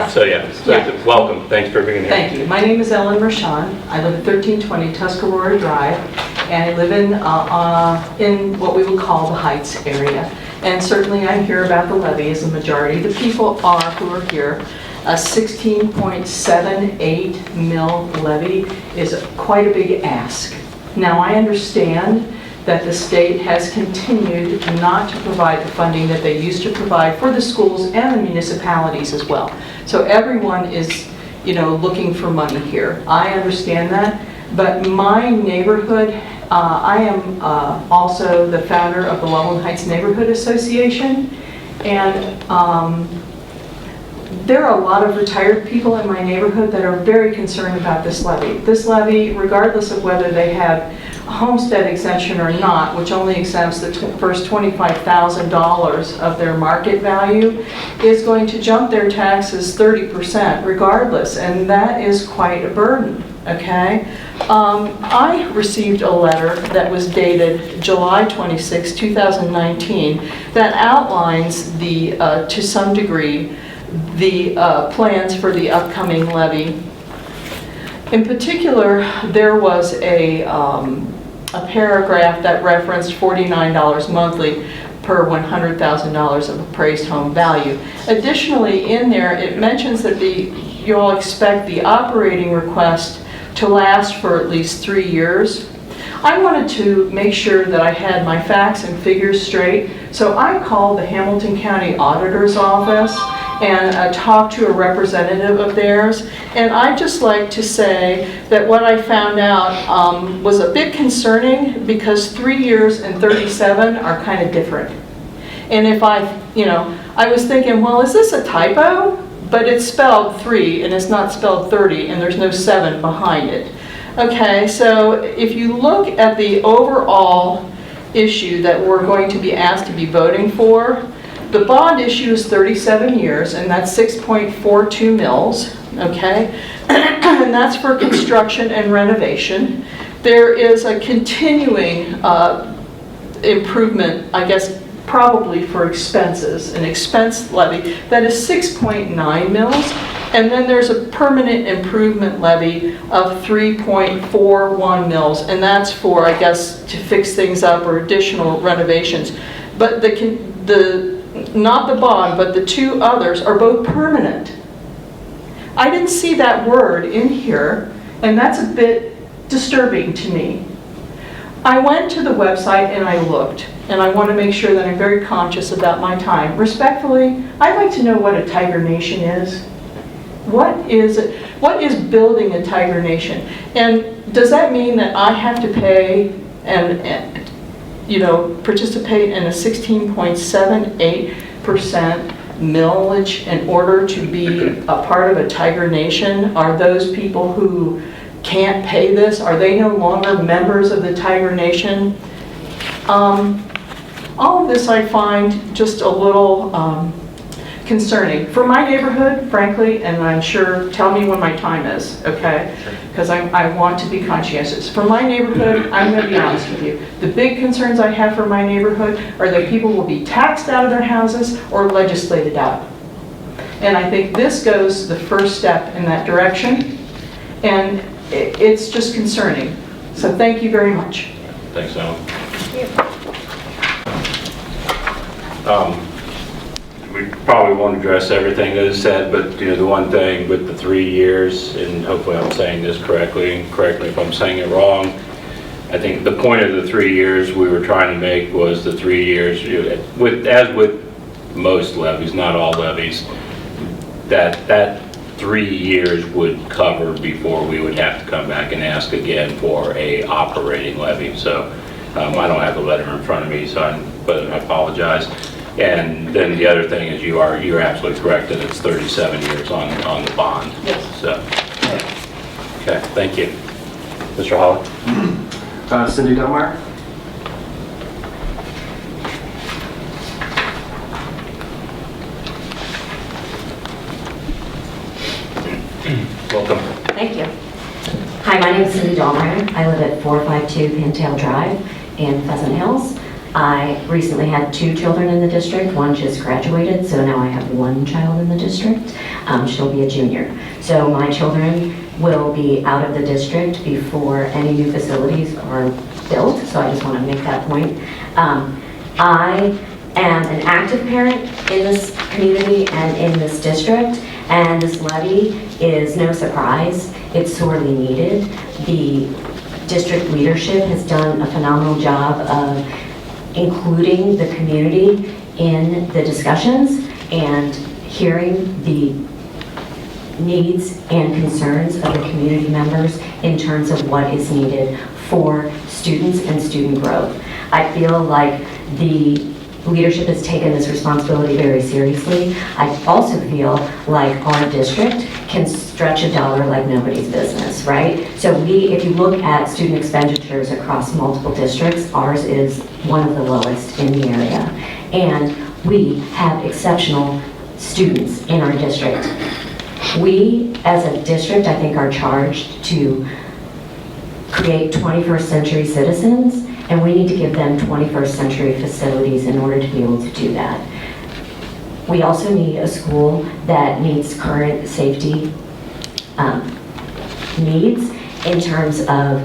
Welcome. Thanks for being here. Thank you. My name is Ellen Mershon. I live at 1320 Tuscarora Drive, and I live in what we would call the Heights area. And certainly I hear about the levy as a majority. The people who are here. A 16.78 mil levy is quite a big ask. Now I understand that the state has continued not to provide the funding that they used to provide for the schools and the municipalities as well. So everyone is, looking for money here. I understand that, but my neighborhood, I am also the founder of the Loveland Heights Neighborhood Association, and there are a lot of retired people in my neighborhood that are very concerned about this levy. This levy, regardless of whether they have a homestead exemption or not, which only exempts the first $25,000 of their market value, is going to jump their taxes 30% regardless, and that is quite a burden, okay? I received a letter that was dated July 26, 2019 that outlines to some degree, the plans for the upcoming levy. In particular, there was a paragraph that referenced $49 monthly per $100,000 of appraised home value. Additionally, in there, it mentions that you all expect the operating request to last for at least 3 years. I wanted to make sure that I had my facts and figures straight, so I called the Hamilton County Auditor's Office and talked to a representative of theirs. And I'd just like to say that what I found out was a bit concerning, because 3 years and 37 are kind of different. And if I was thinking, well, is this a typo? But it's spelled 3 and it's not spelled 30, and there's no 7 behind it. Okay, so if you look at the overall issue that we're going to be asked to be voting for, the bond issue is 37 years, and that's 6.42 mils, okay? And that's for construction and renovation. There is a continuing improvement, I guess, probably for expenses, an expense levy that is 6.9 mils, and then there's a permanent improvement levy of 3.41 mils, and that's for, I guess, to fix things up or additional renovations. But not the bond, but the two others are both permanent. I didn't see that word in here, and that's a bit disturbing to me. I went to the website and I looked, and I want to make sure that I'm very conscious about my time. Respectfully, I'd like to know what a Tiger Nation is. What is it? What is building a Tiger Nation? And does that mean that I have to pay and participate in a 16.78% millage in order to be a part of a Tiger Nation? Are those people who can't pay this, are they no longer members of the Tiger Nation? All of this I find just a little concerning. For my neighborhood, frankly, and I'm sure, tell me when my time is, okay? Because I want to be conscientious. For my neighborhood, I'm going to be honest with you. The big concerns I have for my neighborhood are that people will be taxed out of their houses or legislated out. And I think this goes the first step in that direction, and it's just concerning. So thank you very much. Thanks, Alan. We probably won't address everything that is said, but the one thing with the 3 years, and hopefully I'm saying this correctly, and correct me if I'm saying it wrong, I think the point of the 3 years we were trying to make was the 3 years, as with most levies, not all levies, that 3 years would cover before we would have to come back and ask again for a operating levy. So I don't have the letter in front of me, but I apologize. And then the other thing is you're absolutely correct that it's 37 years on the bond. Yes. So, okay, thank you. Mr. Holland? Cindy Delmar. Welcome. Thank you. Hi, my name is Cindy Delmar. I live at 452 Pintail Drive in Pheasant Hills. I recently had 2 children in the district. One just graduated, so now I have 1 child in the district. She'll be a junior. So my children will be out of the district before any new facilities are built, so I just want to make that point. I am an active parent in this community and in this district, and this levy is no surprise. It's sorely needed. The district leadership has done a phenomenal job of including the community in the discussions and hearing the needs and concerns of the community members in terms of what is needed for students and student growth. I feel like the leadership has taken this responsibility very seriously. I also feel like our district can stretch a dollar like nobody's business, right? So if you look at student expenditures across multiple districts, ours is one of the lowest in the area. And we have exceptional students in our district. We, as a district, I think are charged to create 21st century citizens, and we need to give them 21st century facilities in order to be able to do that. We also need a school that meets current safety needs in terms of,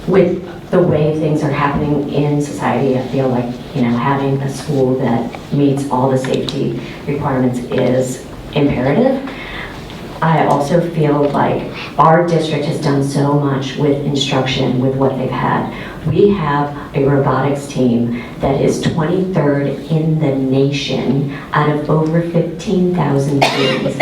with the way things are happening in society, I feel like, having a school that meets all the safety requirements is imperative. I also feel like our district has done so much with instruction, with what they've had. We have a robotics team that is 23rd in the nation out of over 15,000 students.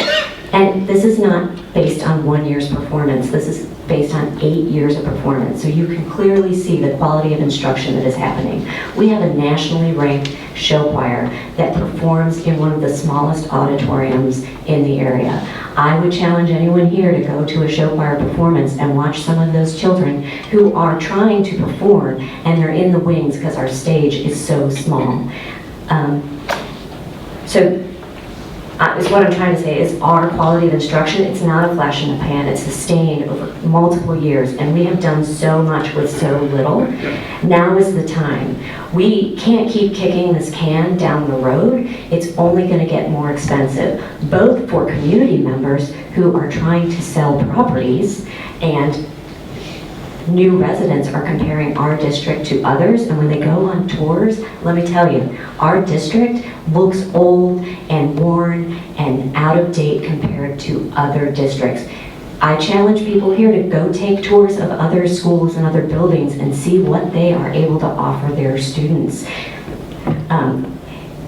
And this is not based on 1 year's performance. This is based on 8 years of performance. So you can clearly see the quality of instruction that is happening. We have a nationally ranked show choir that performs in one of the smallest auditoriums in the area. I would challenge anyone here to go to a show choir performance and watch some of those children who are trying to perform and they're in the wings because our stage is so small. Is what I'm trying to say is our quality of instruction, it's not a flash in the pan, it's sustained over multiple years, and we have done so much with so little. Now is the time. We can't keep kicking this can down the road. It's only going to get more expensive, both for community members who are trying to sell properties, and new residents are comparing our district to others, and when they go on tours, let me tell you, our district looks old and worn and out of date compared to other districts. I challenge people here to go take tours of other schools and other buildings and see what they are able to offer their students.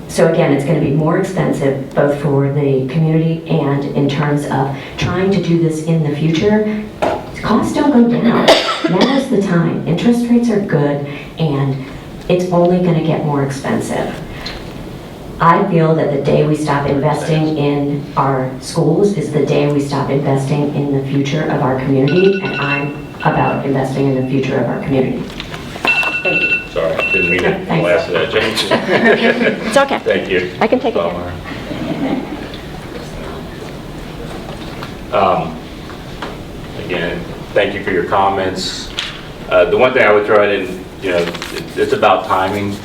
So again, it's going to be more expensive both for the community and in terms of trying to do this in the future. Costs don't go down. Now is the time. Interest rates are good, and it's only going to get more expensive. I feel that the day we stop investing in our schools is the day we stop investing in the future of our community, and I'm about investing in the future of our community. Thank you. Sorry, didn't mean it. Thanks. Last of that, James. It's okay. Thank you. I can take it. Again, thank you for your comments. The one thing I would throw in, it's about timing.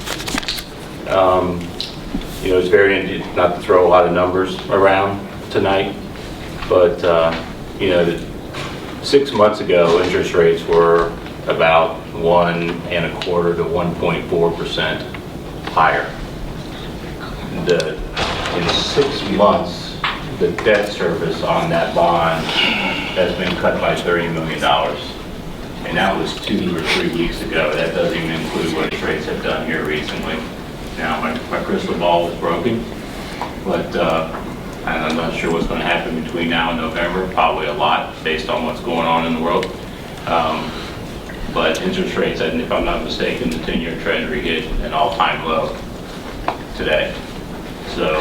It's very, not to throw a lot of numbers around tonight, but 6 months ago, interest rates were about 1.25% to 1.4% higher. In 6 months, the debt service on that bond has been cut by $30 million. And that was 2 or 3 weeks ago. That doesn't even include what interest rates have done here recently. Now, my crystal ball is broken, but I'm not sure what's going to happen between now and November. Probably a lot based on what's going on in the world. But interest rates, and if I'm not mistaken, the 10-year Treasury hit an all-time low today. So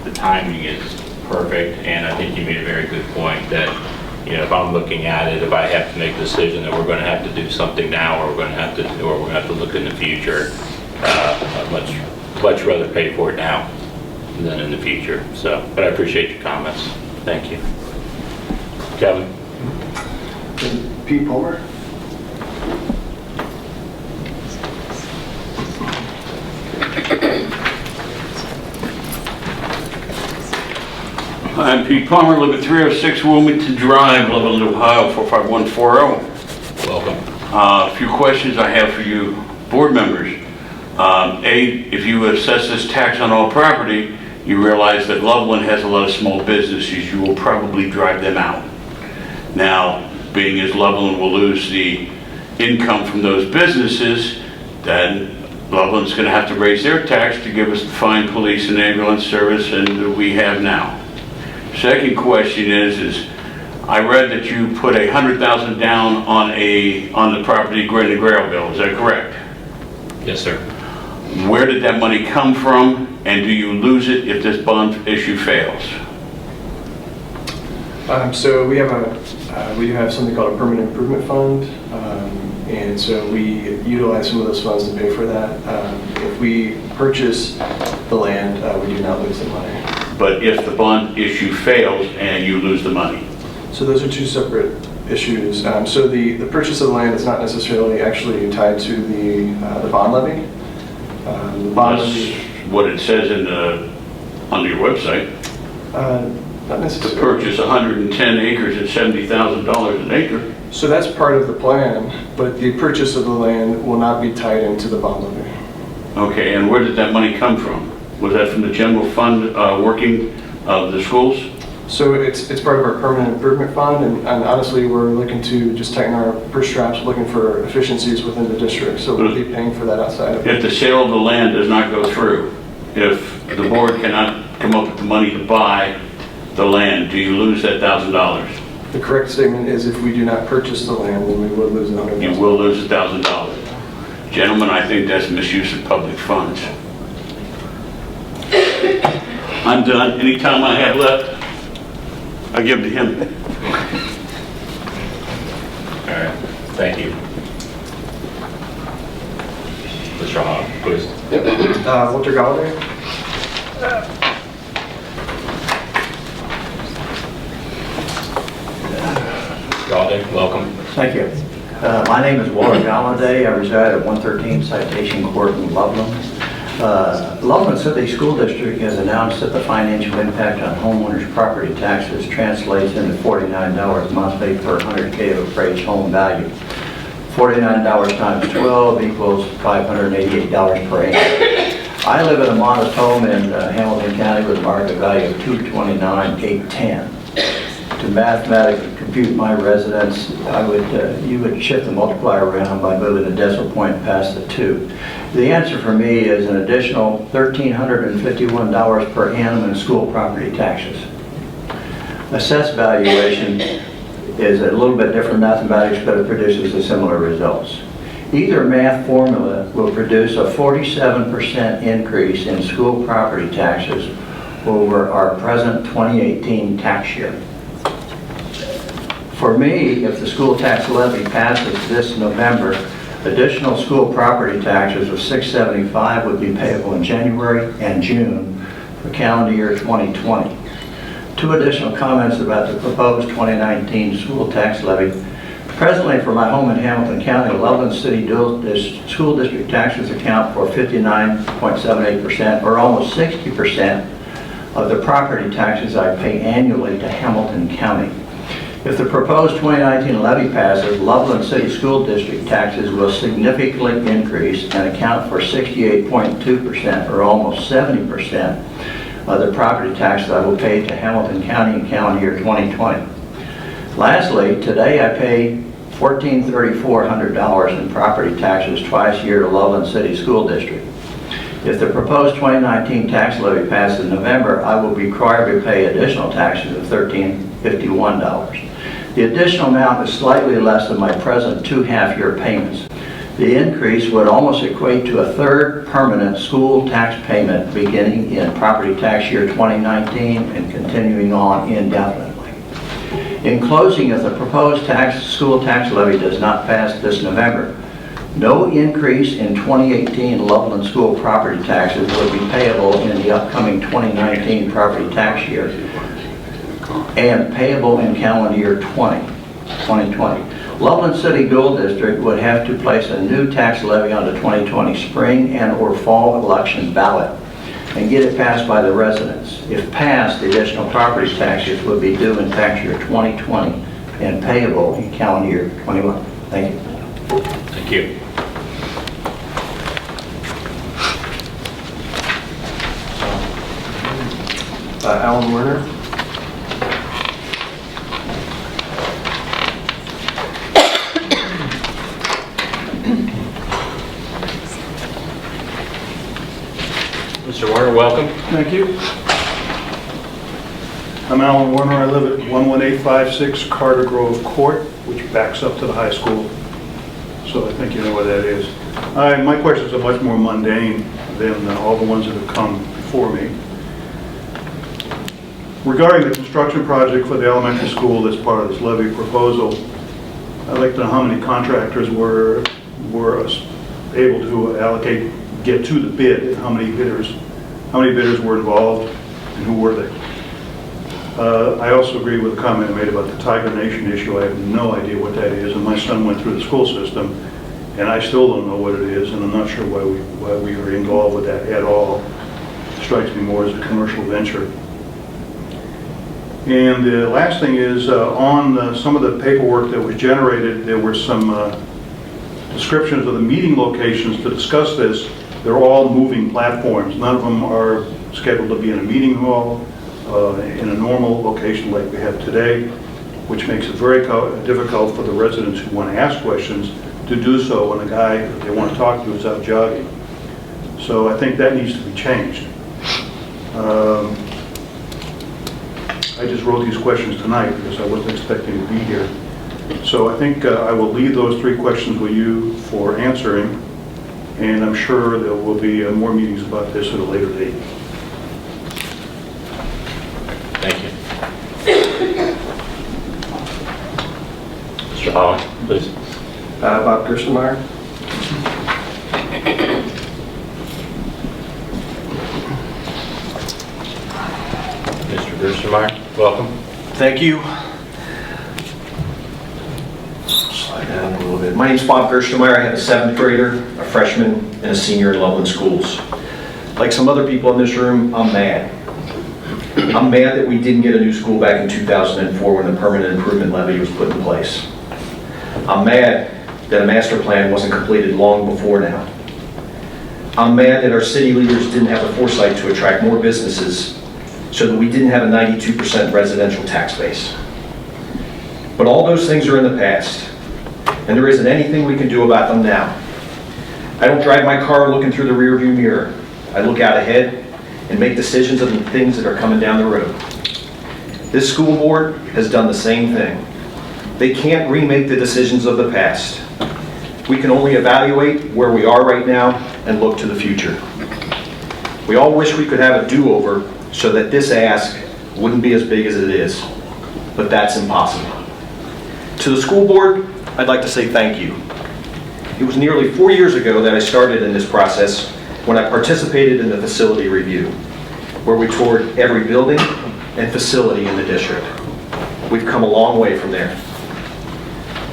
the timing is perfect, and I think you made a very good point that, if I'm looking at it, if I have to make a decision that we're going to have to do something now, or we're going to have to look in the future, I'd much rather pay for it now than in the future. So, but I appreciate your comments. Thank you. Kevin? Pete Palmer. I'm Pete Palmer, live at 306 Wilmington Drive, Loveland, Ohio, 45140. Welcome. A few questions I have for you, board members. A, if you assess this tax on all property, you realize that Loveland has a lot of small businesses. You will probably drive them out. Now, being as Loveland will lose the income from those businesses, then Loveland's going to have to raise their tax to give us the fine police and ambulance service that we have now. Second question is I read that you put $100,000 down on the property Granite Grailville. Is that correct? Yes, sir. Where did that money come from, and do you lose it if this bond issue fails? So we do have something called a permanent improvement fund, and so we utilize some of those funds to pay for that. If we purchase the land, we do not lose the money. But if the bond issue fails and you lose the money? So those are two separate issues. So the purchase of the land is not necessarily actually tied to the bond levy. The bond levy, That's what it says on your website. not To necessarily. purchase 110 acres at $70,000 an acre. So that's part of the plan, but the purchase of the land will not be tied into the bond levy. Okay, and where did that money come from? Was that from the general fund working of the schools? So it's part of our permanent improvement fund, and honestly, we're looking to just tighten our purse straps, looking for efficiencies within the district, so we'll be paying for that outside of it. If the sale of the land does not go through, if the board cannot come up with the money to buy the land, do you lose that $1,000? The correct statement is if we do not purchase the land, then we would lose the $100,000. You will lose $1,000. Gentlemen, I think that's misuse of public funds. I'm done. Any time I have left, I give to him. All right, thank you. Mr. Hogg, please. Walter Galladay? Galladay, welcome. Thank you. My name is Walter Galladay. I reside at 113 Citation Court in Loveland. Loveland City School District has announced that the financial impact on homeowners' property taxes translates into $49 monthly per 100K of appraised home value. $49 times 12 equals $588 per annum. I live in a modest home in Hamilton County with a market value of $229,810. To mathematically compute my residence, you would shift the multiplier around by moving the decimal point past the 2. The answer for me is an additional $1,351 per annum in school property taxes. Assessed valuation is a little bit different mathematics, but it produces the similar results. Either math formula will produce a 47% increase in school property taxes over our present 2018 tax year. For me, if the school tax levy passes this November, additional school property taxes of $675 would be payable in January and June for calendar year 2020. Two additional comments about the proposed 2019 school tax levy. Presently, for my home in Hamilton County, Loveland City School District taxes account for 59.78%, or almost 60% of the property taxes I pay annually to Hamilton County. If the proposed 2019 levy passes, Loveland City School District taxes will significantly increase and account for 68.2%, or almost 70% of the property taxes I will pay to Hamilton County in calendar year 2020. Lastly, today I pay $1,434 in property taxes twice a year to Loveland City School District. If the proposed 2019 tax levy passes in November, I will be required to pay additional taxes of $1,351. The additional amount is slightly less than my present 2 half-year payments. The increase would almost equate to a third permanent school tax payment beginning in property tax year 2019 and continuing on indefinitely. In closing, if the proposed school tax levy does not pass this November, no increase in 2018 Loveland school property taxes will be payable in the upcoming 2019 property tax year and payable in calendar year 2020. Loveland City School District would have to place a new tax levy on the 2020 spring and or fall election ballot. and get it passed by the residents. If passed, the additional property taxes would be due in tax year 2020 and payable in calendar year 21. Thank you. Thank you. Alan Werner. Mr. Warner, welcome. Thank you. I'm Alan Warner. I live at 11856 Carter Grove Court, which backs up to the high school. So I think you know where that is. My questions are much more mundane than all the ones that have come before me. Regarding the construction project for the elementary school that's part of this levy proposal, I'd like to know how many contractors were able to allocate, get to the bid, and how many bidders were involved, and who were they? I also agree with the comment made about the Tiger Nation issue. I have no idea what that is, and my son went through the school system, and I still don't know what it is, and I'm not sure why we are involved with that at all. It strikes me more as a commercial venture. And the last thing is, on some of the paperwork that was generated, there were some descriptions of the meeting locations to discuss this. They're all moving platforms. None of them are scheduled to be in a meeting hall, in a normal location like we have today, which makes it very difficult for the residents who want to ask questions to do so when a guy that they want to talk to is out jogging. So I think that needs to be changed. I just wrote these questions tonight because I wasn't expecting to be here. So I think I will leave those 3 questions with you for answering, and I'm sure there will be more meetings about this at a later date. Thank you. Mr. Holland, please. Bob Gerstenmaier. Mr. Gerstenmaier, welcome. Thank you. Slide down a little bit. My name's Bob Gerstenmaier. I have a 7th grader, a freshman, and a senior in Loveland schools. Like some other people in this room, I'm mad. I'm mad that we didn't get a new school back in 2004 when the permanent improvement levy was put in place. I'm mad that a master plan wasn't completed long before now. I'm mad that our city leaders didn't have the foresight to attract more businesses so that we didn't have a 92% residential tax base. But all those things are in the past, and there isn't anything we can do about them now. I don't drive my car looking through the rearview mirror. I look out ahead and make decisions of the things that are coming down the road. This school board has done the same thing. They can't remake the decisions of the past. We can only evaluate where we are right now and look to the future. We all wish we could have a do-over so that this ask wouldn't be as big as it is, but that's impossible. To the school board, I'd like to say thank you. It was nearly 4 years ago that I started in this process when I participated in the facility review, where we toured every building and facility in the district. We've come a long way from there.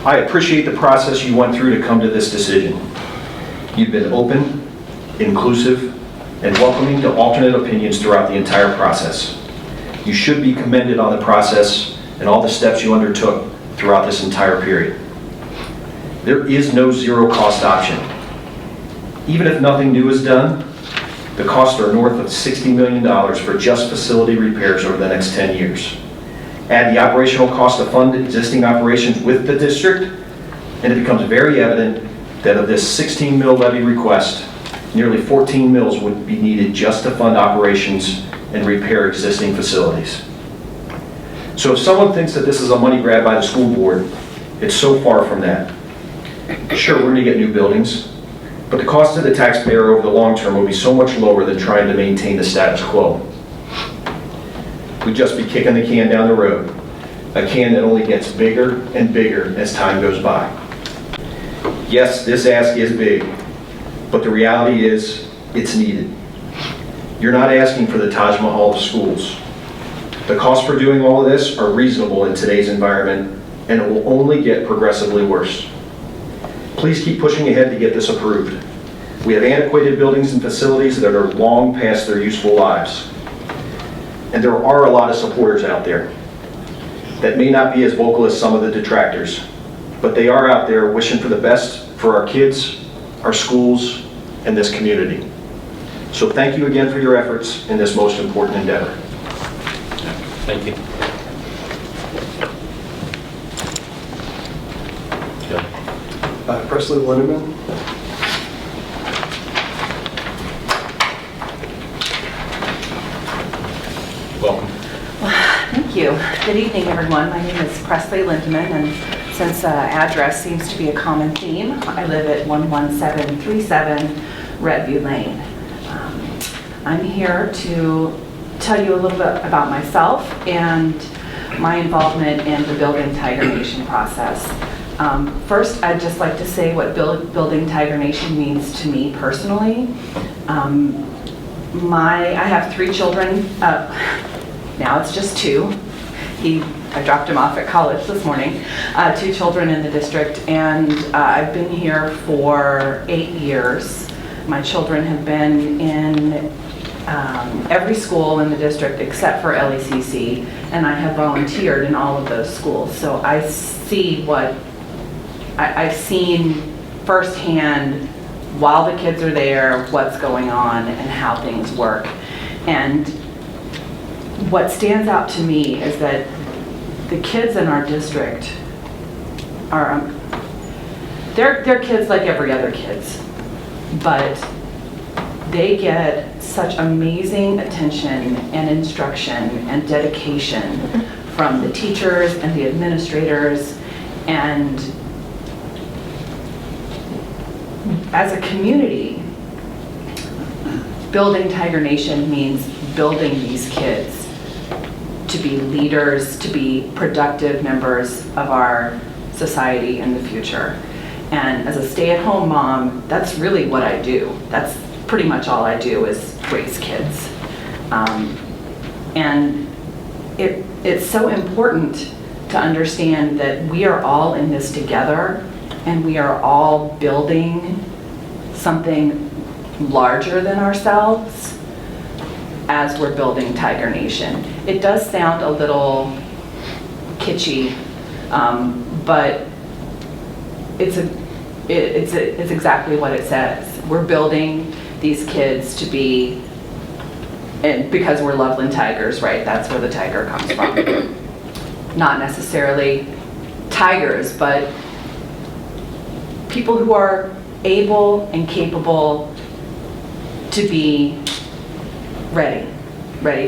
I appreciate the process you went through to come to this decision. You've been open, inclusive, and welcoming to alternate opinions throughout the entire process. You should be commended on the process and all the steps you undertook throughout this entire period. There is no zero-cost option. Even if nothing new is done, the costs are north of $60 million for just facility repairs over the next 10 years. Add the operational cost to fund existing operations with the district, and it becomes very evident that of this 16 mil levy request, nearly 14 mils would be needed just to fund operations and repair existing facilities. So if someone thinks that this is a money grab by the school board, it's so far from that. Sure, we're going to get new buildings, but the cost to the taxpayer over the long term will be so much lower than trying to maintain the status quo. We'd just be kicking the can down the road, a can that only gets bigger and bigger as time goes by. Yes, this ask is big, but the reality is it's needed. You're not asking for the Taj Mahal of schools. The costs for doing all of this are reasonable in today's environment, and it will only get progressively worse. Please keep pushing ahead to get this approved. We have antiquated buildings and facilities that are long past their useful lives. And there are a lot of supporters out there that may not be as vocal as some of the detractors, but they are out there wishing for the best for our kids, our schools, and this community. So thank you again for your efforts in this most important endeavor. Thank you. Presley Lindeman. Welcome. Thank you. Good evening, everyone. My name is Presley Lindeman, and since address seems to be a common theme, I live at 11737 Redview Lane. I'm here to tell you a little bit about myself and my involvement in the Building Tiger Nation process. First, I'd just like to say what Building Tiger Nation means to me personally. I have 3 children. Now it's just 2. I dropped him off at college this morning. 2 children in the district, and I've been here for 8 years. My children have been in every school in the district except for LECC, and I have volunteered in all of those schools. So I see what I've seen firsthand while the kids are there, what's going on and how things work. And what stands out to me is that the kids in our district are, they're kids like every other kids, but they get such amazing attention and instruction and dedication from the teachers and the administrators. And as a community, Building Tiger Nation means building these kids to be leaders, to be productive members of our society in the future. And as a stay-at-home mom, that's really what I do. That's pretty much all I do is raise kids. And it's so important to understand that we are all in this together, and we are all building something larger than ourselves as we're building Tiger Nation. It does sound a little kitschy, but it's exactly what it says. We're building these kids to be, and because we're Loveland Tigers, right? That's where the tiger comes from. Not necessarily tigers, but people who are able and capable to be ready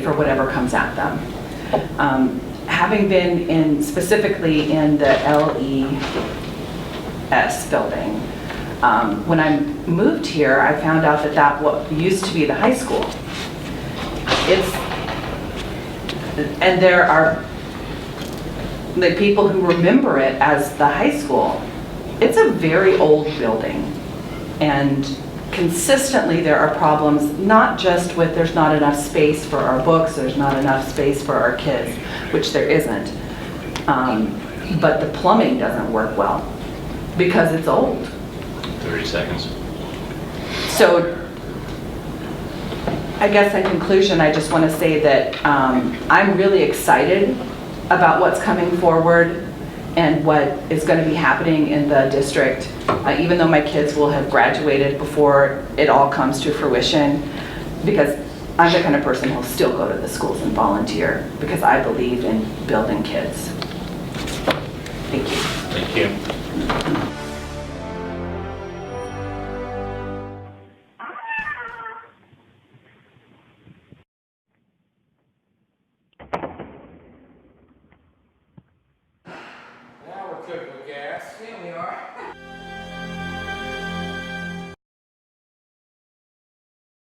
for whatever comes at them. Having been specifically in the LES building, when I moved here, I found out that what used to be the high school. And there are the people who remember it as the high school. It's a very old building, and consistently there are problems, not just with there's not enough space for our books, there's not enough space for our kids, which there isn't, but the plumbing doesn't work well because it's old. 30 seconds. So I guess in conclusion, I just want to say that I'm really excited about what's coming forward and what is going to be happening in the district, even though my kids will have graduated before it all comes to fruition, because I'm the kind of person who'll still go to the schools and volunteer because I believe in building kids. Thank you. Thank you. Now we're cooking with gas. Here we are.